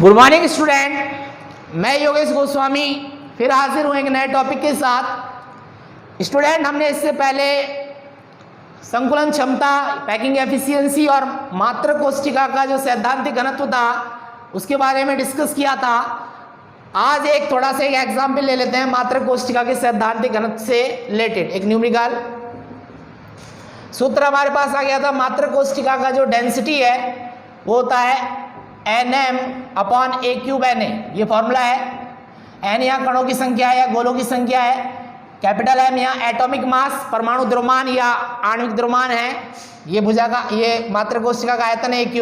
Good morning student, मैं योगेश गोस्वामी फिर हाजिर हूँ एक नए टॉपिक के साथ। स्टूडेंट, हमने इससे पहले संकुलन क्षमता, पैकिंग एफिशिएंसी और मात्रक कोष्ठिका का जो सैद्धांतिक घनत्व था उसके बारे में डिस्कस किया था। आज एक थोड़ा सा एक एग्जाम्पल ले लेते हैं मात्रक कोष्ठिका के सैद्धांतिक घनत्व से रिलेटेड। एक न्यूमेरिकल सूत्र हमारे पास आ गया था। मात्रक कोष्ठिका का जो डेंसिटी है वो होता है Nm/A³ Na। ये फॉर्मूला है। n यहाँ कणों की संख्या है या गोलों की संख्या है, कैपिटल M यहाँ एटॉमिक मास, परमाणु द्रव्यमान या आणविक द्रव्यमान है, ये भुजा का, ये मात्रक कोष्ठिका का आयतन है A³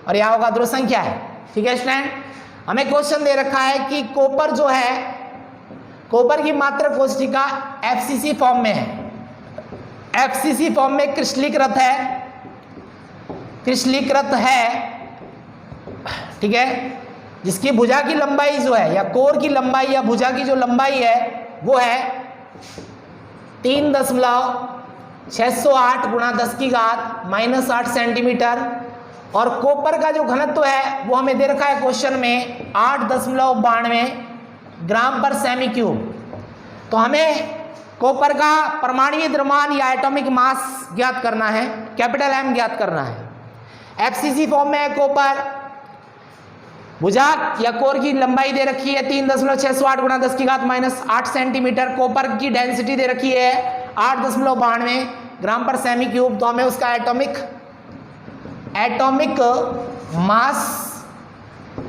और यहाँ होगा ध्रुव संख्या है। ठीक है स्टूडेंट, हमें क्वेश्चन दे रखा है कि कॉपर जो है, कॉपर की मात्रक कोष्ठिका FCC फॉर्म में है। FCC फॉर्म में क्रिस्टलीकृत है, ठीक है, जिसकी भुजा की लंबाई जो है या कोर की लंबाई या भुजा की जो लंबाई है वो है 3.608 × 10⁻⁻8 सेंटीमीटर और कॉपर का जो घनत्व है वो हमें दे रखा है क्वेश्चन में 8.92 ग्राम पर सेमी क्यूब। तो हमें कॉपर का परमाणुीय द्रव्यमान या एटॉमिक मास ज्ञात करना है, कैपिटल M ज्ञात करना है। FCC फॉर्म में है कॉपर, भुजा या कोर की लंबाई दे रखी है 3.608 × 10⁻⁻8 सेंटीमीटर। कॉपर की डेंसिटी दे रखी है 8.92 ग्राम पर सेमी क्यूब। तो हमें उसका एटॉमिक मास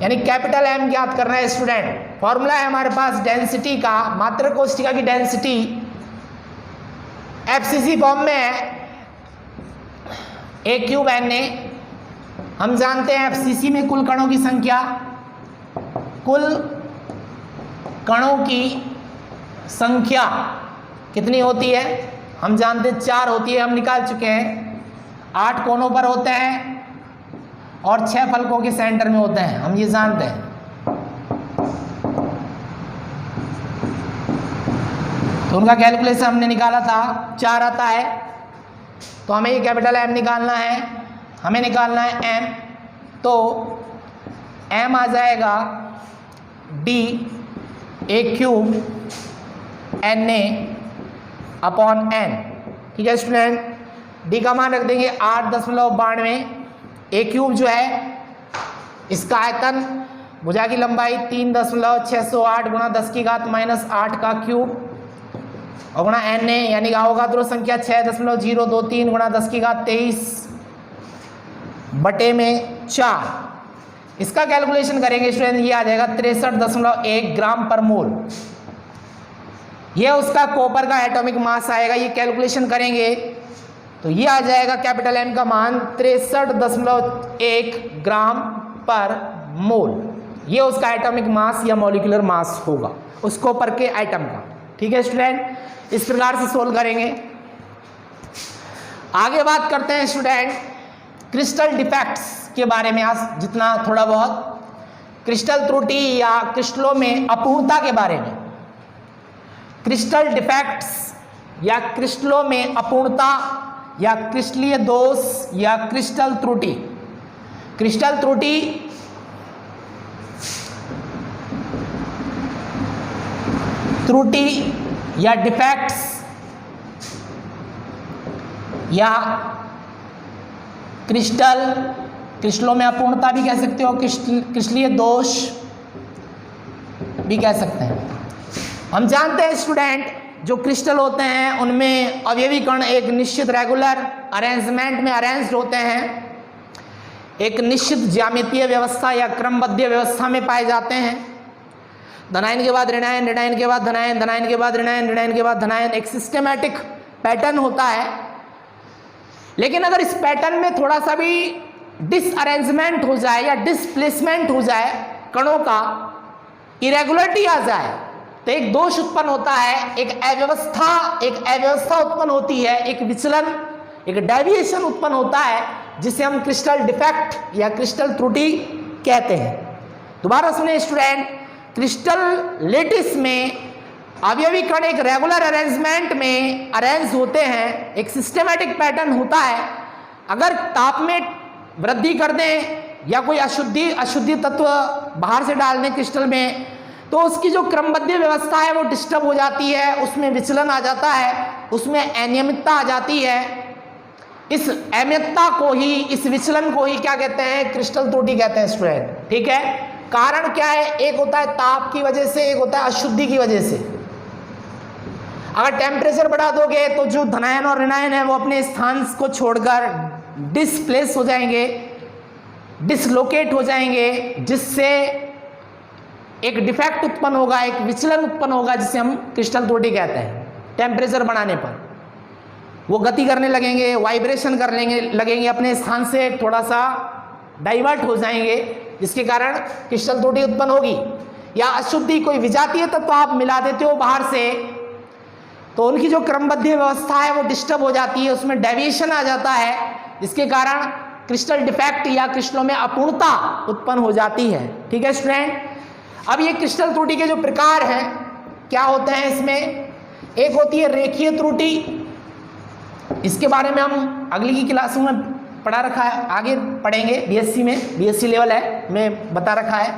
यानी कैपिटल M ज्ञात करना है स्टूडेंट। फॉर्मूला है हमारे पास डेंसिटी का, मात्रक कोष्ठिका की डेंसिटी FCC फॉर्म में है A³ Na। हम जानते हैं FCC में कुल कणों की संख्या, कितनी होती है? हम जानते हैं 4 होती है, हम निकाल चुके हैं। 8 कोनों पर होते हैं और 6 फलकों के सेंटर में होते हैं, हम ये जानते हैं। तो उनका कैलकुलेशन हमने निकाला था, 4 आता है। तो हमें ये कैपिटल M निकालना है, हमें निकालना है M। तो M आ जाएगा D/A³ Na/N। ठीक है स्टूडेंट, D का मान रख देंगे 8.92। A³ जो है इसका आयतन, भुजा की लंबाई 3.608 × 10⁻⁻8 का क्यूब और गुणा Na यानी क्या होगा ध्रुव संख्या 6.023 × 10⁻23/4। इसका कैलकुलेशन करेंगे स्टूडेंट, ये आ जाएगा 63.1 ग्राम पर मोल। ये उसका कॉपर का एटॉमिक मास आएगा। ये कैलकुलेशन करेंगे तो ये आ जाएगा कैपिटल M का मान 63.1 ग्राम पर मोल। ये उसका एटॉमिक मास या मॉलिक्यूलर मास होगा उस कॉपर के आइटम का। ठीक है स्टूडेंट, इस प्रकार से सोल्व करेंगे। आगे बात करते हैं स्टूडेंट क्रिस्टल डिफेक्ट्स के बारे में। आज जितना थोड़ा बहुत क्रिस्टल त्रुटि या क्रिस्टलों में अपूर्णता के बारे में। क्रिस्टल डिफेक्ट्स या क्रिस्टलों में अपूर्णता या क्रिस्टलीय दोष या क्रिस्टल त्रुटि। क्रिस्टल त्रुटि या डिफेक्ट्स या क्रिस्टलों में अपूर्णता भी कह सकते हो, क्रिस्टलीय दोष भी कह सकते हैं। हम जानते हैं स्टूडेंट जो क्रिस्टल होते हैं उनमें अवयवी कण एक निश्चित रेगुलर अरेंजमेंट में अरेंज्ड होते हैं, एक निश्चित ज्यामितीय व्यवस्था या क्रमबद्ध व्यवस्था में पाए जाते हैं। धनायन के बाद ऋणायन, ऋणायन के बाद धनायन, धनायन के बाद ऋणायन, ऋणायन के बाद धनायन, एक सिस्टमैटिक पैटर्न होता है। लेकिन अगर इस पैटर्न में थोड़ा सा भी डिसअरेंजमेंट हो जाए या डिसप्लेसमेंट हो जाए, कणों का इरेगुलरिटी आ जाए तो एक दोष उत्पन्न होता है, एक अव्यवस्था उत्पन्न होती है, एक विचलन, एक डेविएशन उत्पन्न होता है जिसे हम क्रिस्टल डिफेक्ट या क्रिस्टल त्रुटि कहते हैं। दोबारा सुने स्टूडेंट, क्रिस्टल लेटिस में अवयवी कण एक रेगुलर अरेंजमेंट में अरेंज होते हैं, एक सिस्टमैटिक पैटर्न होता है। अगर ताप में वृद्धि कर दें या कोई अशुद्धि तत्व बाहर से डाल दें क्रिस्टल में, तो उसकी जो क्रमबद्ध व्यवस्था है वो डिस्टर्ब हो जाती है, उसमें विचलन आ जाता है, उसमें अनियमितता आ जाती है। इस अनियमितता को ही, इस विचलन को ही क्या कहते हैं? क्रिस्टल त्रुटि कहते हैं स्टूडेंट। ठीक है, कारण क्या है? एक होता है ताप की वजह से, एक होता है अशुद्धि की वजह से। अगर टेम्परेचर बढ़ा दोगे तो जो धनायन और ऋणायन है वो अपने स्थान को छोड़कर डिस्प्लेस हो जाएंगे, डिसलोकेट हो जाएंगे, जिससे एक डिफेक्ट उत्पन्न होगा, एक विचलन उत्पन्न होगा, जिसे हम क्रिस्टल त्रुटि कहते हैं। टेम्परेचर बढ़ाने पर वो गति करने लगेंगे, वाइब्रेशन करने लगेंगे, अपने स्थान से थोड़ा सा डाइवर्ट हो जाएंगे, जिसके कारण क्रिस्टल त्रुटि उत्पन्न होगी। या अशुद्धि, कोई विजातीय तत्व आप मिला देते हो बाहर से, तो उनकी जो क्रमबद्ध व्यवस्था है वो डिस्टर्ब हो जाती है, उसमें डेविएशन आ जाता है, जिसके कारण क्रिस्टल डिफेक्ट या क्रिस्टलों में अपूर्णता उत्पन्न हो जाती है। ठीक है स्टूडेंट, अब ये क्रिस्टल त्रुटि के जो प्रकार हैं क्या होते हैं इसमें? एक होती है रेखीय त्रुटि, इसके बारे में हम अगली की क्लासों में पढ़ा रखा है, आगे पढ़ेंगे। बीएससी में, बीएससी लेवल है में बता रखा है।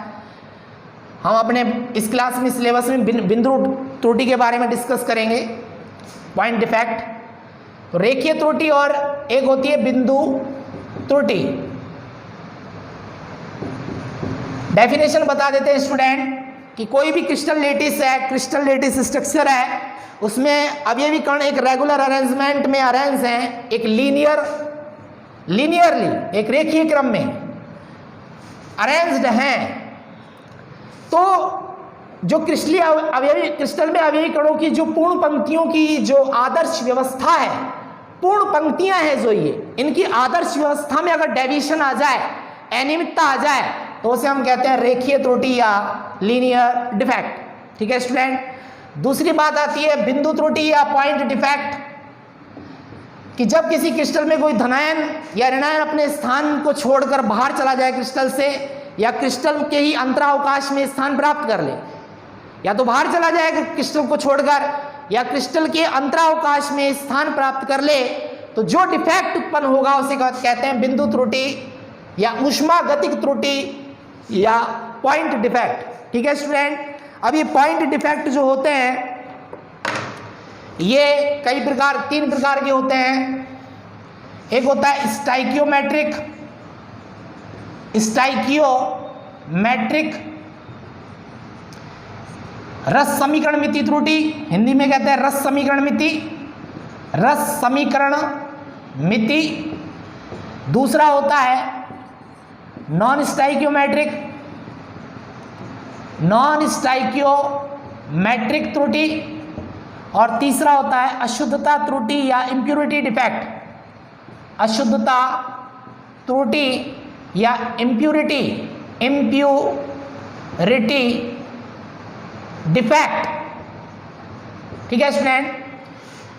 हम अपने इस क्लास में, सिलेबस में बिंदु त्रुटि के बारे में डिस्कस करेंगे, पॉइंट डिफेक्ट। तो रेखीय त्रुटि और एक होती है बिंदु त्रुटि। डेफिनेशन बता देते हैं स्टूडेंट कि कोई भी क्रिस्टल लेटिस है, क्रिस्टल लेटिस स्ट्रक्चर है, उसमें अवयवी कण एक रेगुलर अरेंजमेंट में अरेंज हैं, एक लीनियरली, एक रेखीय क्रम में अरेंज्ड हैं। तो जो क्रिस्टल में अवयवी कणों की जो पूर्ण पंक्तियों की जो आदर्श व्यवस्था है, पूर्ण पंक्तियां हैं जो ये, इनकी आदर्श व्यवस्था में अगर डेविएशन आ जाए, अनियमितता आ जाए, तो उसे हम कहते हैं रेखीय त्रुटि या लीनियर डिफेक्ट। ठीक है स्टूडेंट, दूसरी बात आती है बिंदु त्रुटि या पॉइंट डिफेक्ट, कि जब किसी क्रिस्टल में कोई धनायन या ऋणायन अपने स्थान को छोड़कर बाहर चला जाए क्रिस्टल से, या क्रिस्टल के ही अंतरावकाश में स्थान प्राप्त कर ले, या तो बाहर चला जाएगा क्रिस्टल को छोड़कर, या क्रिस्टल के अंतरावकाश में स्थान प्राप्त कर ले, तो जो डिफेक्ट उत्पन्न होगा उसे कहते हैं बिंदु त्रुटि या ऊष्मागतिक त्रुटि या पॉइंट डिफेक्ट। ठीक है स्टूडेंट, अब ये पॉइंट डिफेक्ट जो होते हैं ये कई प्रकार, 3 प्रकार के होते हैं। एक होता है स्टाइकियोमेट्रिक रस समीकरण मिति त्रुटि, हिंदी में कहते हैं रस समीकरण मिति। दूसरा होता है नॉन स्टाइकियोमेट्रिक त्रुटि, और तीसरा होता है अशुद्धता त्रुटि या इम्प्यूरिटी डिफेक्ट, अशुद्धता त्रुटि या इम्प्यूरिटी डिफेक्ट। ठीक है स्टूडेंट,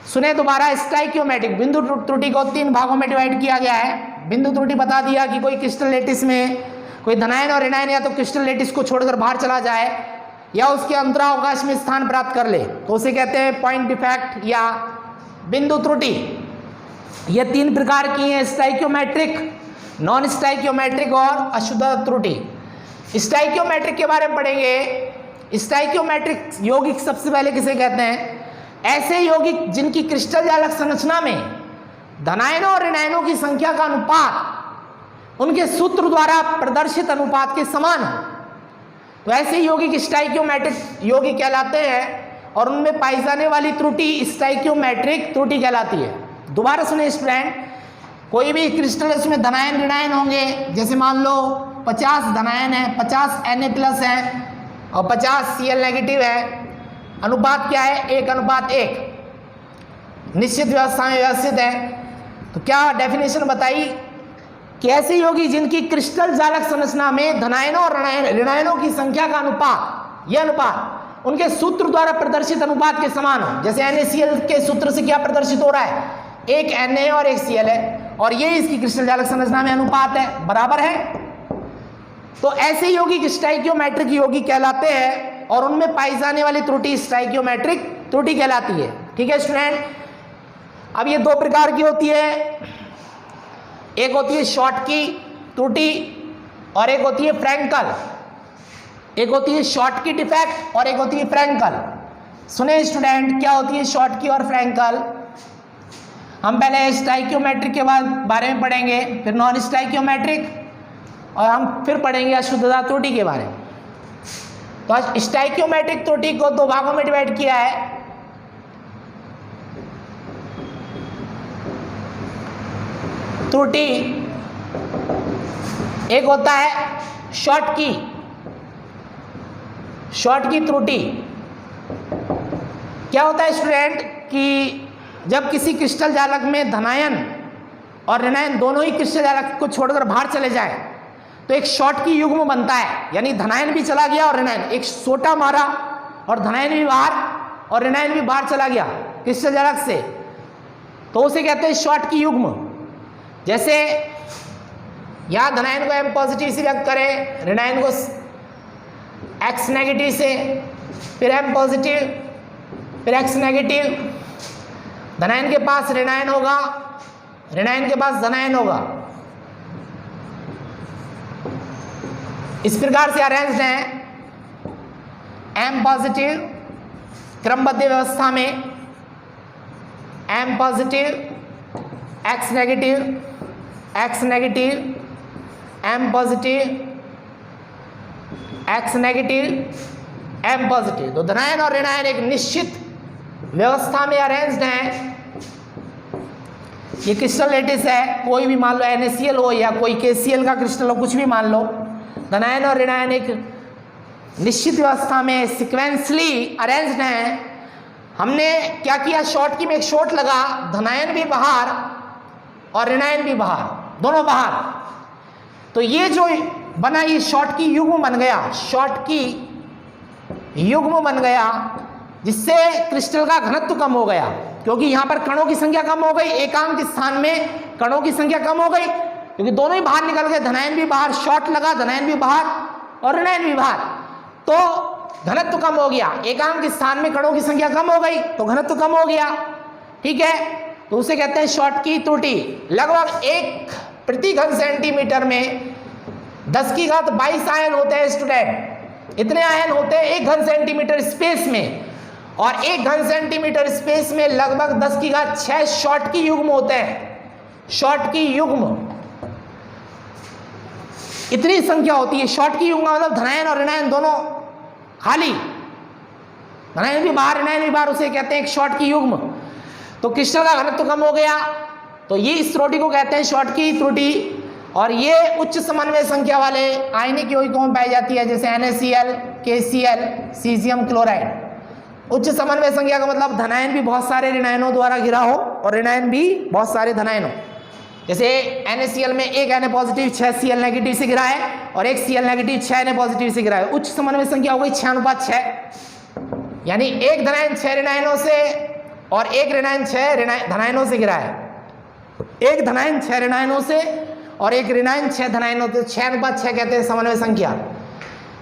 सुने दोबारा। स्टाइकियोमेट्रिक, बिंदु त्रुटि को 3 भागों में डिवाइड किया गया है। बिंदु त्रुटि बता दिया कि कोई क्रिस्टल लेटिस में कोई धनायन और ऋणायन या तो क्रिस्टल लेटिस को छोड़कर बाहर चला जाए या उसके अंतरावकाश में स्थान प्राप्त कर ले, तो उसे कहते हैं पॉइंट डिफेक्ट या बिंदु त्रुटि। ये 3 प्रकार की हैं, स्टाइकियोमेट्रिक, नॉन स्टाइकियोमेट्रिक और अशुद्धता त्रुटि। स्टाइकियोमेट्रिक के बारे में पढ़ेंगे। स्टाइकियोमेट्रिक यौगिक सबसे पहले किसे कहते हैं? ऐसे यौगिक जिनकी क्रिस्टल जालक संरचना में धनायनों और ऋणायनों की संख्या का अनुपात उनके सूत्र द्वारा प्रदर्शित अनुपात के समान हो, तो ऐसे यौगिक स्टाइकियोमेट्रिक यौगिक कहलाते हैं, और उनमें पाई जाने वाली त्रुटि स्टाइकियोमेट्रिक त्रुटि कहलाती है। दोबारा सुने स्टूडेंट, कोई भी क्रिस्टल उसमें धनायन ऋणायन होंगे, जैसे मान लो 50 धनायन है, 50 Na+ है और 50 Cl- है। अनुपात क्या है? 1:1, निश्चित व्यवस्था में व्यवस्थित है। तो क्या डेफिनेशन बताई कि ऐसे यौगिक जिनकी क्रिस्टल जालक संरचना में धनायनों और ऋणायनों की संख्या का अनुपात, यह अनुपात उनके सूत्र द्वारा प्रदर्शित अनुपात के समान हो। जैसे NaCl के सूत्र से क्या प्रदर्शित हो रहा है? 1 Na और 1 Cl है, और ये इसकी क्रिस्टल जालक संरचना में अनुपात है, बराबर है। तो ऐसे यौगिक स्टाइकियोमेट्रिक यौगिक कहलाते हैं, और उनमें पाई जाने वाली त्रुटि स्टाइकियोमेट्रिक त्रुटि कहलाती है। ठीक है स्टूडेंट, अब ये 2 प्रकार की होती है। एक होती है शॉर्ट की त्रुटि और एक होती है फ्रैंकल। एक होती है शॉर्टकी डिफेक्ट और एक होती है फ्रैंकल। सुने स्टूडेंट, क्या होती है शॉर्टकी और फ्रैंकल? हम पहले स्टाइकियोमेट्रिक के बारे में पढ़ेंगे, फिर नॉन स्टाइकियोमेट्रिक और हम फिर पढ़ेंगे अशुद्धता त्रुटि के बारे में। तो आज स्टाइकियोमेट्रिक त्रुटि को दो भागों में डिवाइड किया है। त्रुटि एक होता है शॉर्टकी त्रुटि। क्या होता है स्टूडेंट कि जब किसी क्रिस्टल जालक में धनायन और ऋणायन दोनों ही क्रिस्टल जालक को छोड़कर बाहर चले जाए तो एक शॉर्टकी युग्म बनता है, यानी धनायन भी चला गया और ऋणायन, एक सोटा मारा और धनायन भी बाहर और ऋणायन भी बाहर चला गया क्रिस्टल जालक से, तो उसे कहते हैं शॉर्टकी युग्म। जैसे यहाँ धनायन को M पॉजिटिव से व्यक्त करें, ऋणायन को X नेगेटिव से, फिर M पॉजिटिव फिर X नेगेटिव, धनायन के पास ऋणायन होगा, ऋणायन के पास धनायन होगा। इस प्रकार से अरेंज्ड है M पॉजिटिव क्रमबद्ध व्यवस्था में, M positive X negative X negative, M positive X negative M positive. तो धनायन और ऋणायन एक निश्चित व्यवस्था में अरेंज्ड हैं। ये क्रिस्टल लेटिस है, कोई भी मान लो NaCl हो या कोई KCl का क्रिस्टल हो, कुछ भी मान लो, धनायन और ऋणायन एक निश्चित व्यवस्था में सिक्वेंसली अरेंज्ड हैं। हमने क्या किया, शॉर्टकी में एक शॉर्ट लगा, धनायन भी बाहर और ऋणायन भी बाहर, दोनों बाहर। तो ये जो बना ये शॉर्टकी युग्म बन गया, शॉर्टकी युग्म बन गया, जिससे क्रिस्टल का घनत्व कम हो गया, क्योंकि यहाँ पर कणों की संख्या कम हो गई, एकांक के स्थान में कणों की संख्या कम हो गई, क्योंकि दोनों ही बाहर निकल गए, धनायन भी बाहर, शॉर्ट लगा, धनायन भी बाहर और ऋणायन भी बाहर, तो घनत्व कम हो गया। एकांक के स्थान में कणों की संख्या कम हो गई तो घनत्व कम हो गया। ठीक है, तो उसे कहते हैं शॉर्टकी त्रुटि। लगभग 1 प्रति घन सेंटीमीटर में 10 की घात 22 आयन होते हैं स्टूडेंट। इतने आयन होते हैं 1 घन सेंटीमीटर स्पेस में, और 1 घन सेंटीमीटर स्पेस में लगभग 10 की घात 6 शॉर्टकी युग्म होते हैं। शॉर्टकी युग्म इतनी संख्या होती है। शॉर्टकी युग्म मतलब धनायन और ऋणायन दोनों खाली, धनायन भी बाहर ऋणायन भी बाहर, उसे कहते हैं एक शॉर्टकी युग्म। तो क्रिस्टल का घनत्व कम हो गया, तो ये इस त्रुटि को कहते हैं शॉर्टकी त्रुटि। और ये उच्च समन्वय संख्या वाले आयनिक यौगिकों में पाई जाती है, जैसे NaCl, KCl, सीजियम क्लोराइड। उच्च समन्वय संख्या का मतलब धनायन भी बहुत सारे ऋणायनों द्वारा घिरा हो और ऋणायन भी बहुत सारे धनायन हो। जैसे NaCl में एक Na पॉजिटिव 6 Cl नेगेटिव से घिरा है और एक Cl नेगेटिव 6 Na पॉजिटिव से घिरा है। उच्च समन्वय संख्या हो गई 6:6, यानी एक धनायन 6 ऋणायनों से और एक ऋणायन 6 धनायनों से घिरा है। एक धनायन 6 ऋणायनों से और एक ऋणायन 6 धनायनों से, 6:6 कहते हैं समन्वय संख्या।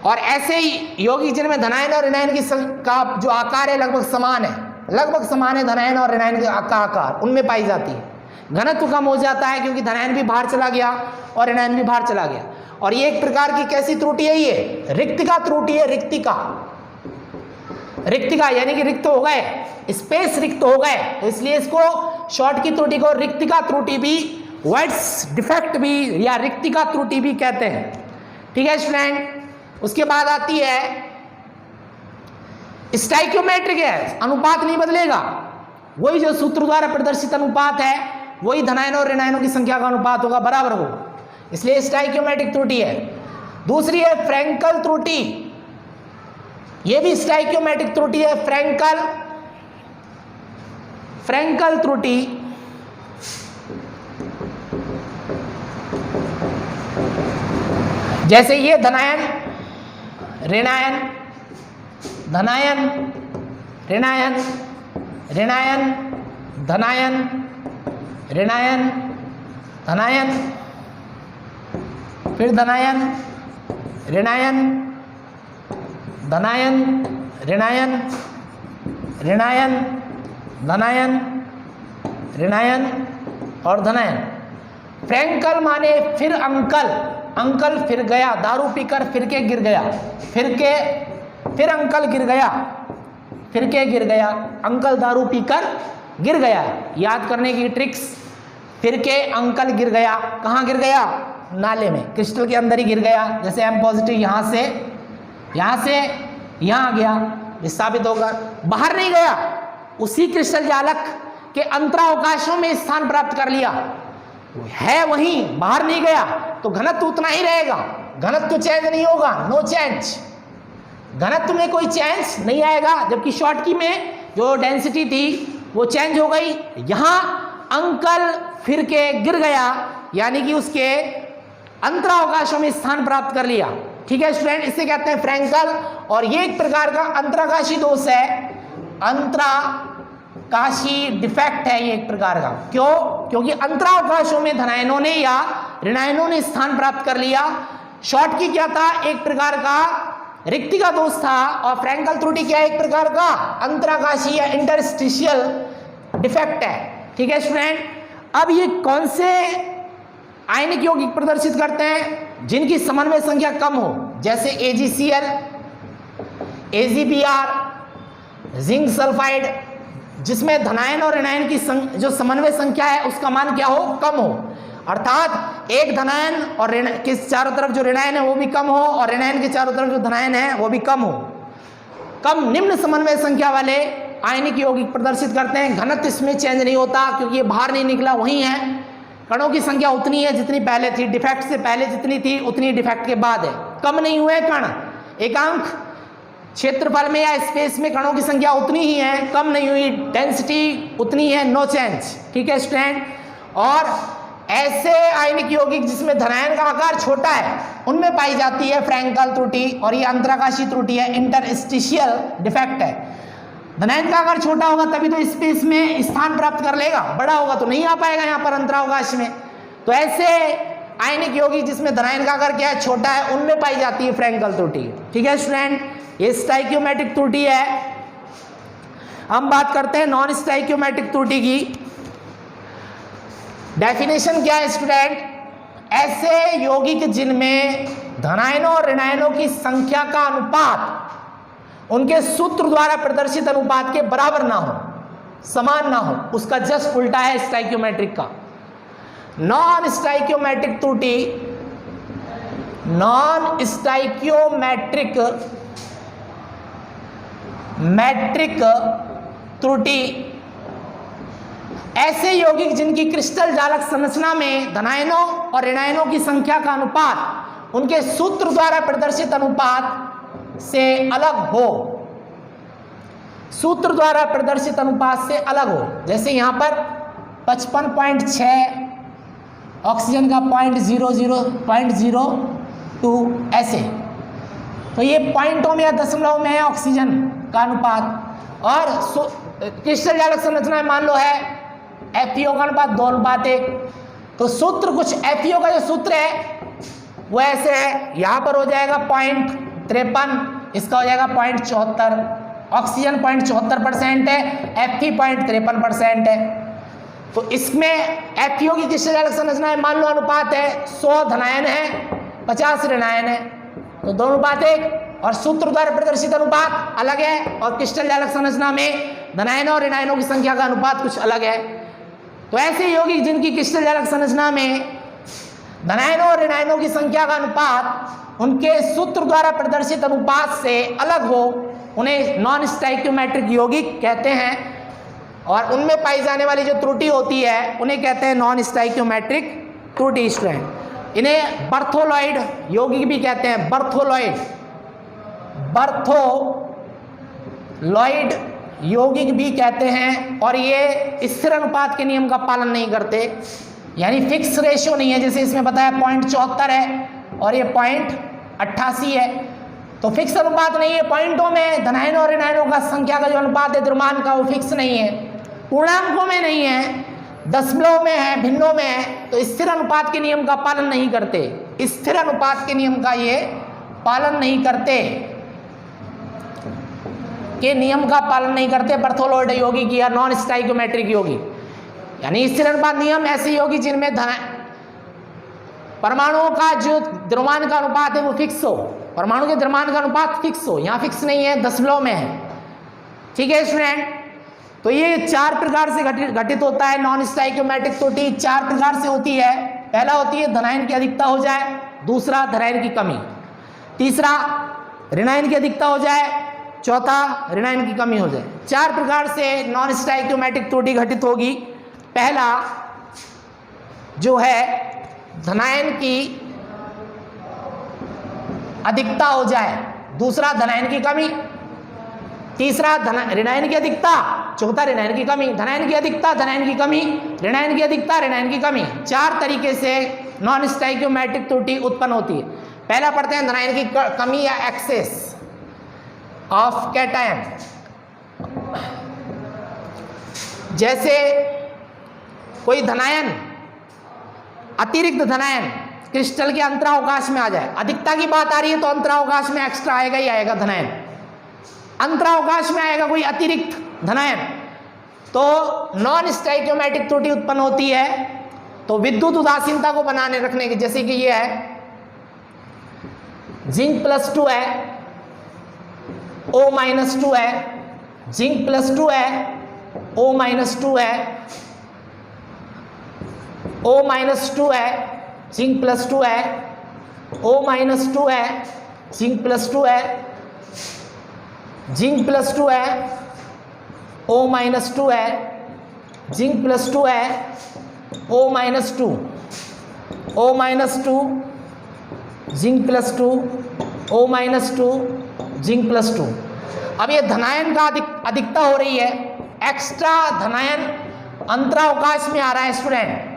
और ऐसे ही यौगिक जिनमें धनायन और ऋणायन का जो आकार है लगभग समान है, लगभग समान है धनायन और ऋणायन का आकार, उनमें पाई जाती है। घनत्व कम हो जाता है क्योंकि धनायन भी बाहर चला गया और ऋणायन भी बाहर चला गया। और ये एक प्रकार की कैसी त्रुटि है, ये रिक्तिका त्रुटि है। रिक्तिका यानी कि रिक्त हो गए, स्पेस रिक्त हो गए, तो इसलिए इसको शॉर्टकी त्रुटि को रिक्तिका त्रुटि भी, वर्ड्स डिफेक्ट भी या रिक्तिका त्रुटि भी कहते हैं। ठीक है स्टूडेंट, उसके बाद आती है स्टाइकियोमेट्रिक है, अनुपात नहीं बदलेगा, वही जो सूत्र द्वारा प्रदर्शित अनुपात है वही धनायन और ऋणायनों की संख्या का अनुपात होगा, बराबर हो, इसलिए स्टाइकियोमेट्रिक त्रुटि है। दूसरी है फ्रैंकल त्रुटि, यह भी स्टाइकियोमेट्रिक त्रुटि है। फ्रैंकल त्रुटि जैसे ये धनायन ऋणायन, धनायन ऋणायन, ऋणायन धनायन, ऋणायन धनायन, फिर धनायन ऋणायन, धनायन ऋणायन, ऋणायन धनायन, ऋणायन और धनायन। फ्रैंकल माने फिर अंकल, अंकल फिर गया, दारू पीकर फिर के गिर गया, फिर अंकल गिर गया, फिर के गिर गया, अंकल दारू पीकर गिर गया। याद करने की ट्रिक्स, फिर के अंकल गिर गया, कहाँ गिर गया? नाले में, क्रिस्टल के अंदर ही गिर गया। जैसे M पॉजिटिव यहाँ से यहाँ गया, ये साबित होगा। बाहर नहीं गया, उसी क्रिस्टल जालक के अंतरावकाशों में स्थान प्राप्त कर लिया, है वहीं, बाहर नहीं गया, तो घनत्व उतना ही रहेगा, घनत्व चेंज नहीं होगा, नो चेंज, घनत्व में कोई चेंज नहीं आएगा। जबकि शॉटकी में जो डेंसिटी थी वो चेंज हो गई। यहाँ अंकल फिर के गिर गया, यानी कि उसके अंतरावकाशों में स्थान प्राप्त कर लिया। ठीक है स्टूडेंट, इसे कहते हैं फ्रैंकल, और ये एक प्रकार का अंतराकाशी दोष है, अंतराकाशी डिफेक्ट है ये एक प्रकार का। क्यों? क्योंकि अंतरावकाशों में धनायनों ने या ऋणायनों ने स्थान प्राप्त कर लिया। शॉटकी क्या था? एक प्रकार का रिक्ति का दोष था, और फ्रैंकल त्रुटि क्या है? एक प्रकार का अंतराकाशी या इंटरस्टिशियल डिफेक्ट है। ठीक है स्टूडेंट, अब ये कौन से आयनिक यौगिक प्रदर्शित करते हैं? जिनकी समन्वय संख्या कम हो, जैसे AgCl, AgBr, जिंक सल्फाइड, जिसमें धनायन और ऋणायन की जो समन्वय संख्या है उसका मान क्या हो? कम हो। अर्थात एक धनायन और के चारों तरफ जो ऋणायन है वो भी कम हो, और ऋणायन के चारों तरफ जो धनायन है वो भी कम हो। कम निम्न समन्वय संख्या वाले आयनिक यौगिक प्रदर्शित करते हैं। घनत्व इसमें चेंज नहीं होता, क्योंकि ये बाहर नहीं निकला, वही है। कणों की संख्या उतनी है जितनी पहले थी, डिफेक्ट से पहले जितनी थी उतनी डिफेक्ट के बाद है। कम नहीं हुए कण, एकांक क्षेत्रफल में या स्पेस में कणों की संख्या उतनी ही है, कम नहीं हुई, डेंसिटी उतनी है, नो चेंज। ठीक है स्टूडेंट, और ऐसे आयनिक यौगिक जिसमें धनायन का आकार छोटा है उनमें पाई जाती है फ्रैंकल त्रुटि, और ये अंतराकाशी त्रुटि है, इंटरस्टिशियल डिफेक्ट है। धनायन का आकार छोटा होगा तभी तो स्पेस में स्थान प्राप्त कर लेगा, बड़ा होगा तो नहीं आ पाएगा यहाँ पर अंतरावकाश में। तो ऐसे आयनिक यौगिक जिसमें धनायन का आकार क्या है? छोटा है, उनमें पाई जाती है फ्रैंकल त्रुटि। ठीक है स्टूडेंट, ये स्टाइकियोमेट्रिक त्रुटि है। हम बात करते हैं नॉन स्टाइकियोमेट्रिक त्रुटि की। डेफिनेशन क्या है स्टूडेंट? ऐसे यौगिक जिनमें धनायनों और ऋणायनों की संख्या का अनुपात उनके सूत्र द्वारा प्रदर्शित अनुपात के बराबर ना हो, समान ना हो, उसका जस्ट उल्टा है स्टाइकियोमेट्रिक का। नॉन स्टाइकियोमेट्रिक त्रुटि, नॉन स्टाइकियोमेट्रिक त्रुटि ऐसे यौगिक जिनकी क्रिस्टल जालक संरचना में धनायनों और ऋणायनों की संख्या का अनुपात उनके सूत्र द्वारा प्रदर्शित अनुपात से अलग हो, सूत्र द्वारा प्रदर्शित अनुपात से अलग हो। जैसे यहां पर 55.6, ऑक्सीजन का 0.02 ऐसे, तो ये पॉइंटों में या दशमलव में है ऑक्सीजन का अनुपात। और क्रिस्टल जालक संरचना में मान लो है FeO का अनुपात 2:1, तो सूत्र कुछ FeO का जो सूत्र है वो ऐसे है, यहां पर हो जाएगा 0.53, इसका हो जाएगा 0.74, ऑक्सीजन 0.74% है, Fe 0.53% है। तो इसमें FeO की क्रिस्टल जालक संरचना में मान लो अनुपात है 100 धनायन है, 50 ऋणायन है, तो 2:1, और सूत्र द्वारा प्रदर्शित अनुपात अलग है, और क्रिस्टल जालक संरचना में धनायनों और ऋणायनों की संख्या का अनुपात कुछ अलग है। तो ऐसे यौगिक जिनकी क्रिस्टल जालक संरचना में धनायनों और ऋणायनों की संख्या का अनुपात उनके सूत्र द्वारा प्रदर्शित अनुपात से अलग हो, उन्हें नॉन स्टाइकियोमेट्रिक यौगिक कहते हैं। और उनमें पाई जाने वाली जो त्रुटि होती है उन्हें कहते हैं नॉन स्टाइकियोमेट्रिक त्रुटि स्टूडेंट। इन्हें बर्थोलॉइड यौगिक भी कहते हैं, बर्थोलॉइड यौगिक भी कहते हैं। और ये स्थिर अनुपात के नियम का पालन नहीं करते, यानी फिक्स रेशियो नहीं है। जैसे इसमें बताया 0.74 है और ये 0.88 है, तो फिक्स अनुपात नहीं है। पॉइंटों में धनायनों और ऋणायनों का संख्या का जो अनुपात है द्रव्यमान का, वो फिक्स नहीं है, पूर्णांकों में नहीं है, दशमलव में है, भिन्नों में है। तो स्थिर अनुपात के नियम का पालन नहीं करते, स्थिर अनुपात के नियम का ये पालन नहीं करते, के नियम का पालन नहीं करते बर्थोलॉइड यौगिक या नॉन स्टाइकियोमेट्रिक यौगिक। यानी स्थिर अनुपात नियम ऐसे यौगिक जिनमें परमाणुओं का जो द्रव्यमान का अनुपात है वो फिक्स हो, परमाणु के द्रव्यमान का अनुपात फिक्स हो, यहाँ फिक्स नहीं है, दशमलव में है। ठीक है स्टूडेंट, तो ये 4 प्रकार से घटित होता है। नॉन स्टोइकियोमेट्रिक त्रुटि 4 प्रकार से होती है। पहला होती है धनायन की अधिकता हो जाए, दूसरा धनायन की कमी, तीसरा ऋणायन की अधिकता हो जाए, चौथा ऋणायन की कमी हो जाए। 4 प्रकार से नॉन स्टोइकियोमेट्रिक त्रुटि घटित होगी। पहला जो है धनायन की अधिकता हो जाए, दूसरा धनायन की कमी, तीसरा ऋणायन की अधिकता, चौथा ऋणायन की कमी। धनायन की अधिकता, धनायन की कमी, ऋणायन की अधिकता, ऋणायन की कमी। 4 तरीके से नॉन स्टोइकियोमेट्रिक त्रुटि उत्पन्न होती है। पहला पढ़ते हैं धनायन की कमी या एक्सेस ऑफ कैटायन। जैसे कोई धनायन, अतिरिक्त धनायन क्रिस्टल के अंतरावकाश में आ जाए। अधिकता की बात आ रही है तो अंतरावकाश में एक्स्ट्रा आएगा ही आएगा धनायन। अंतरावकाश में आएगा कोई अतिरिक्त धनायन तो नॉन स्टोइकियोमेट्रिक त्रुटि उत्पन्न होती है। तो विद्युत उदासीनता को बनाने रखने की, जैसे कि ये है जिंक +2 है, O-2 है, जिंक +2 है, O-2 है, O-2 है, जिंक +2 है, O-2 है, जिंक +2 है, जिंक +2 है, O-2 है, जिंक +2 है, O-2, O-2, zinc +2, O-2, zinc +2। अब ये धनायन का अधिकता हो रही है, एक्स्ट्रा धनायन अंतरावकाश में आ रहा है स्टूडेंट।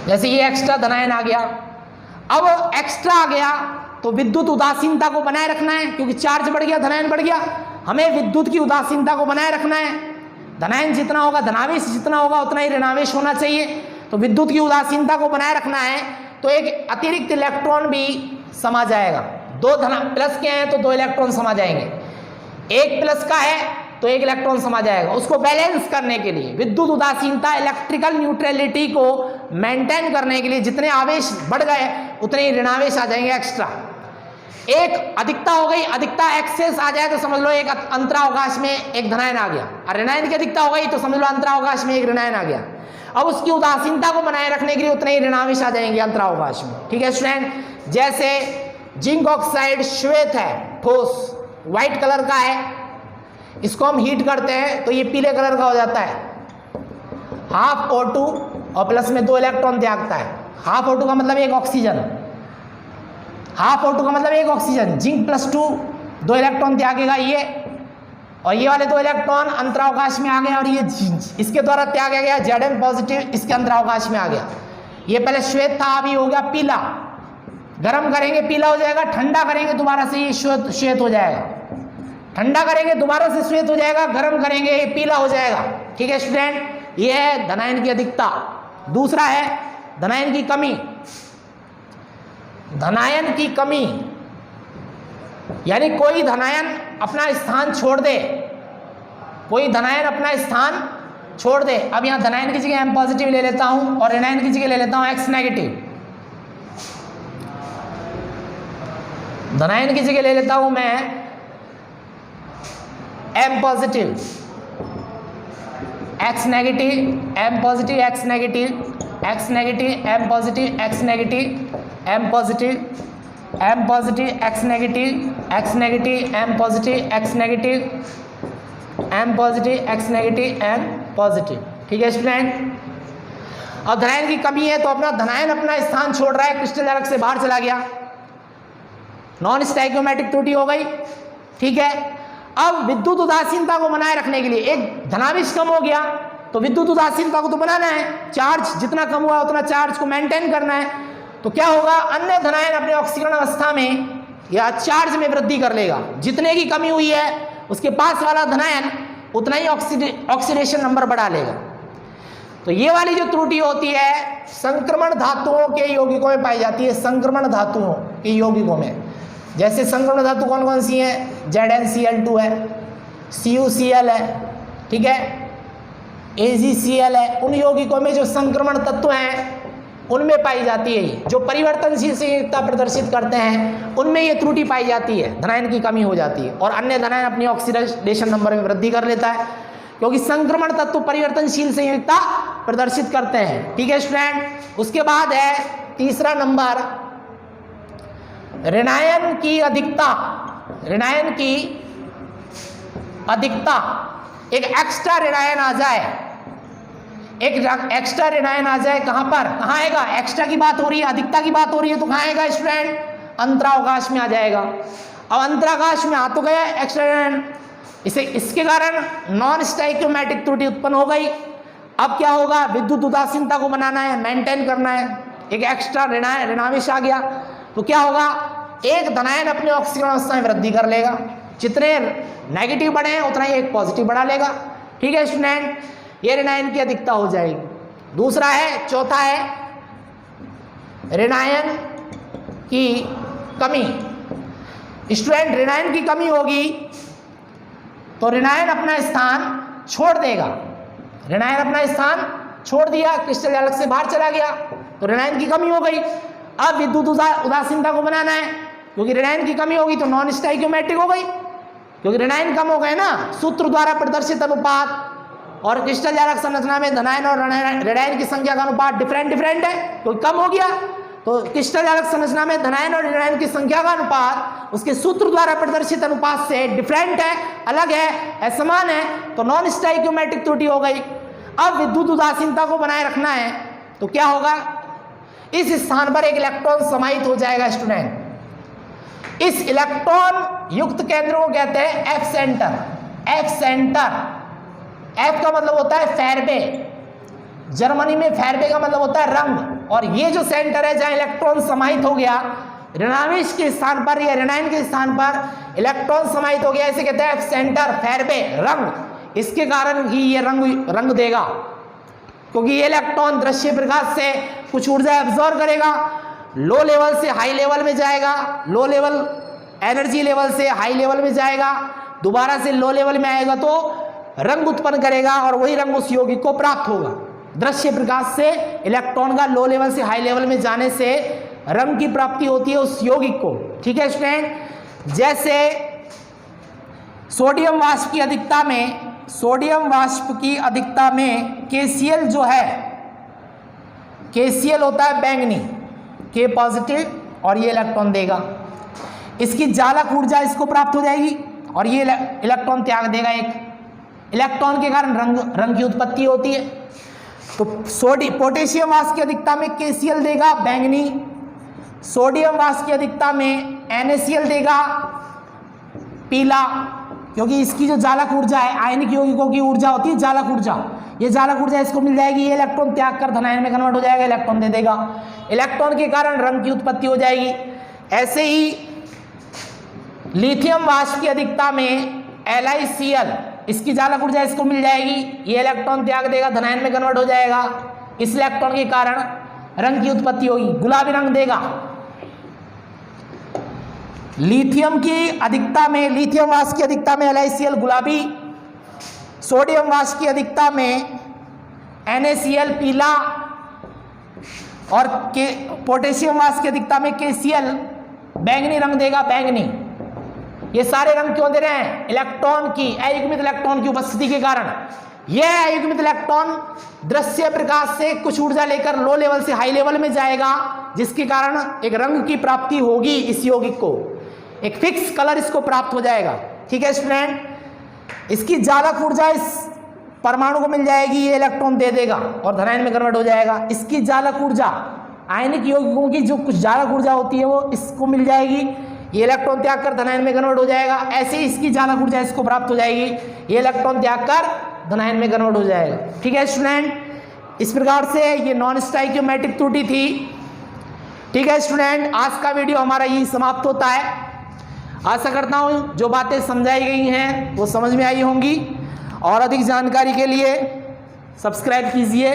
जैसे ये एक्स्ट्रा धनायन आ गया, अब एक्स्ट्रा आ गया तो विद्युत उदासीनता को बनाए रखना है, क्योंकि चार्ज बढ़ गया, धनायन बढ़ गया, हमें विद्युत की उदासीनता को बनाए रखना है। धनायन जितना होगा, धनावेश जितना होगा उतना ही ऋणावेश होना चाहिए। तो विद्युत की उदासीनता को बनाए रखना है तो एक अतिरिक्त इलेक्ट्रॉन भी समा जाएगा। 2 प्लस के हैं तो 2 इलेक्ट्रॉन समा जाएंगे, 1 प्लस का है तो 1 इलेक्ट्रॉन समा जाएगा। उसको बैलेंस करने के लिए विद्युत उदासीनता, इलेक्ट्रिकल न्यूट्रलिटी को मेंटेन करने के लिए जितने आवेश बढ़ गए उतने ही ऋणावेश आ जाएंगे एक्स्ट्रा। एक अधिकता हो गई, अधिकता एक्सेस आ जाए तो समझ लो एक अंतरावकाश में एक धनायन आ गया, और ऋणायन की अधिकता हो गई तो समझ लो अंतरावकाश में एक ऋणायन आ गया। अब उसकी उदासीनता को बनाए रखने के लिए उतने ही ऋणावेश आ जाएंगे अंतरावकाश में। ठीक है स्टूडेंट, जैसे जिंक ऑक्साइड श्वेत है, ठोस व्हाइट कलर का है, इसको हम हीट करते हैं तो ये पीले कलर का हो जाता है। हाफ O2 और प्लस में 2 इलेक्ट्रॉन त्यागता है। हाफ O2 का मतलब एक ऑक्सीजन, हाफ O2 का मतलब एक ऑक्सीजन, जिंक +2 2 इलेक्ट्रॉन त्यागेगा ये, और ये वाले 2 इलेक्ट्रॉन अंतरावकाश में आ गए, और ये इसके द्वारा त्यागा गया Zn पॉजिटिव इसके अंतरावकाश में आ गया। ये पहले श्वेत था, अभी हो गया पीला। गर्म करेंगे पीला हो जाएगा, ठंडा करेंगे दोबारा से ये श्वेत हो जाएगा, ठंडा करेंगे दोबारा से श्वेत हो जाएगा, गर्म करेंगे ये पीला हो जाएगा। ठीक है स्टूडेंट, ये है धनायन की अधिकता। दूसरा है धनायन की कमी। धनायन की कमी यानी कोई धनायन अपना स्थान छोड़ दे, कोई धनायन अपना स्थान छोड़ दे। अब यहां धनायन की जगह M पॉजिटिव ले लेता हूं और ऋणायन की जगह ले लेता हूं X नेगेटिव। धनायन की जगह ले लेता हूं मैं M positive, X negative, M positive, X negative, X negative, M positive, X negative, M positive, M positive, X negative, X negative, M positive, X negative, M positive, X negative, M positive. ठीक है student, और धनायन की कमी है तो अपना धनायन अपना स्थान छोड़ रहा है, क्रिस्टल अर्क से बाहर चला गया, नॉन स्टोइकियोमेट्रिक त्रुटि हो गई। ठीक है, अब विद्युत उदासीनता को बनाए रखने के लिए एक धनावेश कम हो गया तो विद्युत उदासीनता को तो बनाना है, चार्ज जितना कम हुआ उतना चार्ज को मेंटेन करना है। तो क्या होगा, अन्य धनायन अपने ऑक्सीकरण अवस्था में या चार्ज में वृद्धि कर लेगा। जितने की कमी हुई है उसके पास वाला धनायन उतना ही ऑक्सीडेशन नंबर बढ़ा लेगा। तो ये वाली जो त्रुटि होती है संक्रमण धातुओं के यौगिकों में पाई जाती है, संक्रमण धातुओं के यौगिकों में। जैसे संक्रमण धातु कौन कौन सी हैं, ZnCl2 है, CuCl है, ठीक है, AgCl है, उन यौगिकों में जो संक्रमण तत्व हैं उनमें पाई जाती है। ये जो परिवर्तनशील संयोजकता प्रदर्शित करते हैं उनमें ये त्रुटि पाई जाती है, धनायन की कमी हो जाती है, और अन्य धनायन अपनी ऑक्सीडेशन नंबर में वृद्धि कर लेता है, क्योंकि संक्रमण तत्व परिवर्तनशील संयोजकता प्रदर्शित करते हैं। ठीक है स्टूडेंट। उसके बाद है तीसरा नंबर, ऋणायन की अधिकता। ऋणायन की अधिकता, एक एक्स्ट्रा ऋणायन आ जाए, एक एक्स्ट्रा ऋणायन आ जाए, कहां पर, कहां आएगा, एक्स्ट्रा की बात हो रही है, अधिकता की बात हो रही है, तो कहां आएगा स्टूडेंट, अंतरावकाश में आ जाएगा। अब अंतरावकाश में आ तो गया एक्स्ट्रा ऋणायन, इसे इसके कारण नॉन स्टाइक्योमेट्रिक त्रुटि उत्पन्न हो गई। अब क्या होगा, विद्युत उदासीनता को बनाना है, मेंटेन करना है, एक एक्स्ट्रा ऋणावेश आ गया, तो क्या होगा, एक धनायन अपनी ऑक्सीकरण अवस्था में वृद्धि कर लेगा, जितने नेगेटिव बढ़े हैं उतना ही एक पॉजिटिव बढ़ा लेगा। ठीक है स्टूडेंट, ये ऋणायन की अधिकता हो जाएगी। दूसरा है, चौथा है ऋणायन की कमी। स्टूडेंट, ऋणायन की कमी होगी तो ऋणायन अपना स्थान छोड़ देगा, ऋणायन अपना स्थान छोड़ दिया, क्रिस्टल जालक से बाहर चला गया, तो ऋणायन की कमी हो गई। अब विद्युत उदासीनता को बनाना है, क्योंकि ऋणायन की कमी होगी तो नॉन स्टाइक्योमेट्रिक हो गई, क्योंकि ऋणायन कम हो गए ना, सूत्र द्वारा प्रदर्शित अनुपात और क्रिस्टल जालक संरचना में धनायन और ऋणायन की संख्या का अनुपात डिफरेंट है, क्योंकि कम हो गया, तो क्रिस्टल जालक संरचना में धनायन और ऋणायन की संख्या का अनुपात उसके सूत्र द्वारा प्रदर्शित अनुपात से डिफरेंट है, अलग है, असमान है, तो नॉन स्टाइक्योमेट्रिक त्रुटि हो गई। अब विद्युत उदासीनता को बनाए रखना है तो क्या होगा, इस स्थान पर एक इलेक्ट्रॉन समाहित हो जाएगा स्टूडेंट। इस इलेक्ट्रॉन युक्त केंद्र को कहते हैं F centre. F centre, F का मतलब होता है फैरबे, जर्मनी में फैरबे का मतलब होता है रंग, और ये जो सेंटर है जहां इलेक्ट्रॉन समाहित हो गया ऋणावेश के स्थान पर या ऋणायन के स्थान पर इलेक्ट्रॉन समाहित हो गया, इसे कहते हैं एफ सेंटर, फैरबे, रंग। इसके कारण ही ये रंग देगा, क्योंकि ये इलेक्ट्रॉन दृश्य प्रकाश से कुछ ऊर्जा एब्जॉर्ब करेगा, लो लेवल से हाई लेवल में जाएगा, लो लेवल एनर्जी लेवल से हाई लेवल में जाएगा, दोबारा से लो लेवल में आएगा तो रंग उत्पन्न करेगा, और वही रंग उस यौगिक को प्राप्त होगा। दृश्य प्रकाश से इलेक्ट्रॉन का लो लेवल से हाई लेवल में जाने से रंग की प्राप्ति होती है उस यौगिक को। ठीक है स्टूडेंट। जैसे सोडियम वाष्प की अधिकता में, सोडियम वाष्प की अधिकता में KCl जो है, KCl होता है बैंगनी, K पॉजिटिव, और ये इलेक्ट्रॉन देगा, इसकी जालक ऊर्जा इसको प्राप्त हो जाएगी, और ये इलेक्ट्रॉन त्याग देगा। एक इलेक्ट्रॉन के कारण रंग की उत्पत्ति होती है। तो पोटेशियम वाष्प की अधिकता में KCl देगा बैंगनी, सोडियम वाष्प की अधिकता में NaCl देगा पीला, क्योंकि इसकी जो जालक ऊर्जा है, आयनिक यौगिकों की ऊर्जा होती है जालक ऊर्जा, ये जालक ऊर्जा इसको मिल जाएगी, ये इलेक्ट्रॉन त्याग कर धनायन में कन्वर्ट हो जाएगा, इलेक्ट्रॉन दे देगा, इलेक्ट्रॉन के कारण रंग की उत्पत्ति हो जाएगी। ऐसे ही लिथियम वाष्प की अधिकता में LiCl, इसकी जालक ऊर्जा इसको मिल जाएगी, ये इलेक्ट्रॉन त्याग देगा, धनायन में कन्वर्ट हो जाएगा, इस इलेक्ट्रॉन के कारण रंग की उत्पत्ति होगी, गुलाबी रंग देगा। लिथियम की अधिकता में, लिथियम वाष्प की अधिकता में LiCl गुलाबी, सोडियम वाष्प की अधिकता में NaCl पीला, और पोटेशियम वाष्प की अधिकता में KCl बैंगनी रंग देगा, बैंगनी। ये सारे रंग क्यों दे रहे हैं, इलेक्ट्रॉन की, अयुग्मित इलेक्ट्रॉन की उपस्थिति के कारण। यह अयुग्मित इलेक्ट्रॉन दृश्य प्रकाश से कुछ ऊर्जा लेकर लो लेवल से हाई लेवल में जाएगा, जिसके कारण एक रंग की प्राप्ति होगी, इस यौगिक को एक फिक्स कलर इसको प्राप्त हो जाएगा। ठीक है स्टूडेंट। इसकी जालक ऊर्जा इस परमाणु को मिल जाएगी, ये इलेक्ट्रॉन दे देगा और धनायन में कन्वर्ट हो जाएगा। इसकी जालक ऊर्जा, आयनिक यौगिकों की जो कुछ जालक ऊर्जा होती है वो इसको मिल जाएगी, ये इलेक्ट्रॉन त्याग कर धनायन में कन्वर्ट हो जाएगा। ऐसे ही इसकी जालक ऊर्जा इसको प्राप्त हो जाएगी, ये इलेक्ट्रॉन त्याग कर धनायन में कन्वर्ट हो जाएगा। ठीक है स्टूडेंट। इस प्रकार से ये नॉन स्टाइक्योमेट्रिक त्रुटि थी। ठीक है स्टूडेंट, आज का वीडियो हमारा यही समाप्त होता है। आशा करता हूँ जो बातें समझाई गई हैं वो समझ में आई होंगी, और अधिक जानकारी के लिए सब्सक्राइब कीजिए,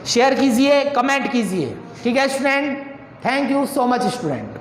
शेयर कीजिए, कमेंट कीजिए। ठीक है student, thank you so much student.